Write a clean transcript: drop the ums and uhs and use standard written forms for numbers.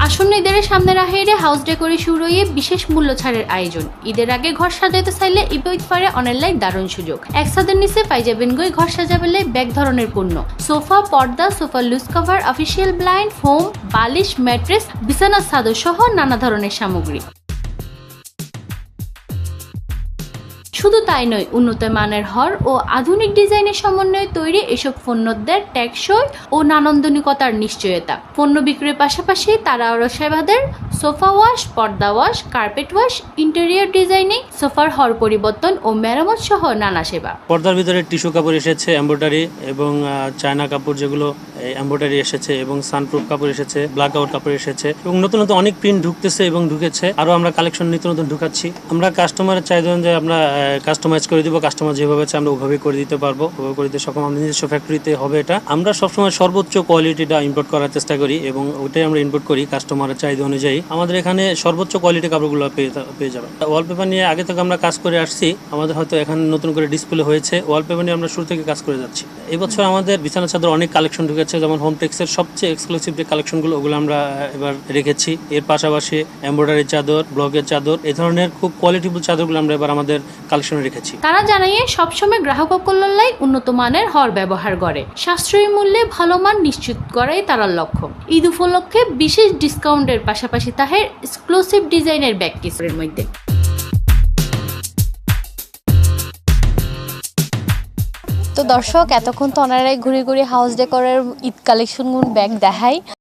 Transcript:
আসন্ন ঈদের সামনে রাখে হাউস ডেকোরে শুরু হয়ে বিশেষ মূল্য ছাড়ের আয়োজন। ঈদের আগে ঘর সাজাতে চাইলে ঈদ ফারে অনলাইন দারুণ সুযোগ। এক ছাদের নিচে পাই যাবেন গই ঘর সাজাবেলে ব্যাগ ধরনের পণ্য, সোফা, পর্দা, sofa loose cover, official blind, foam, বালিশ, ম্যাট্রেস, বিছানার চাদর সহ নানা ধরনের সামগ্রী। শুধু তাই নয়, উন্নত মানের হর ও আধুনিক ডিজাইনের সমন্বয়ে তৈরি এসব পণ্যদের টেকসই ও নান্দনিকতার নিশ্চয়তা। পণ্য বিক্রির পাশাপাশি তারা আরও সেবাদের সোফা ওয়াশ, পর্দা wash, carpet wash, interior designing, সোফার হর পরিবর্তন ও মেরামত সহ নানা সেবা। পর্দার ভিতরে টিস্যু কাপড় এসেছে, এমব্রয়ডারি এবং চায়না কাপড় যেগুলো এমব্রয়ডারি এসেছে, এবং সানপ্রুফ কাপড় এসেছে, ব্ল্যাক আউট কাপড় এসেছে, এবং নতুন নতুন অনেক প্রিন্ট ঢুকতেছে এবং ঢুকেছে। আরও আমরা কালেকশন নিত্য নতুন ঢুকাচ্ছি। আমরা কাস্টমারের চাহিদা অনুযায়ী আমরা কাস্টমাইজ করে দিব। কাস্টমার যেভাবে চাই আমরা ওভাবে করে দিতে পারবো, ওভাবে করে দিতে সক্ষম। আমাদের নিজস্ব ফ্যাক্টরিতে হবে এটা। আমরা সবসময় সর্বোচ্চ কোয়ালিটিটা ইম্পোর্ট করার চেষ্টা করি এবং ওইটাই আমরা ইম্পোর্ট করি কাস্টমারের চাহিদা অনুযায়ী। আমাদের এখানে সর্বোচ্চ কোয়ালিটি কাপড়গুলো পেয়ে যাবেন। ওয়ালপেপার নিয়ে আগে থেকে আমরা কাজ করে আসছি। আমাদের হয়তো এখানে নতুন করে ডিসপ্লে হয়েছে। ওয়ালপেপার নিয়ে আমরা শুরু থেকে কাজ করে যাচ্ছি। এবছর আমাদের বিছানা চাদর অনেক কালেকশন ঢুকেছে, যেমন হোমটেক্সের সবচেয়ে এক্সক্লুসিভ যে কালেকশনগুলো ওগুলো আমরা এবার রেখেছি। এর পাশাপাশি এমব্রয়ডারি চাদর, ব্লকের চাদর, এই ধরনের খুব কোয়ালিটিফুল চাদরগুলো আমরা এবার আমাদের কালেকশনে রেখেছি। তারা জানাইয়ে সবসময় গ্রাহক কল্যাণ উন্নত মানের হর ব্যবহার করে সাশ্রয়ী মূল্যে ভালো মান নিশ্চিত করাই তার লক্ষ্য। ঈদ উপলক্ষে বিশেষ ডিসকাউন্টের পাশাপাশি তাহের এক্সক্লুসিভ ডিজাইনের ব্যাগ কিসের মধ্যে। তো দর্শক, এতক্ষণ তো ওনারাই ঘুরে ঘুরে হাউস ডেকোরের ঈদ কালেকশন ব্যাগ দেখাই।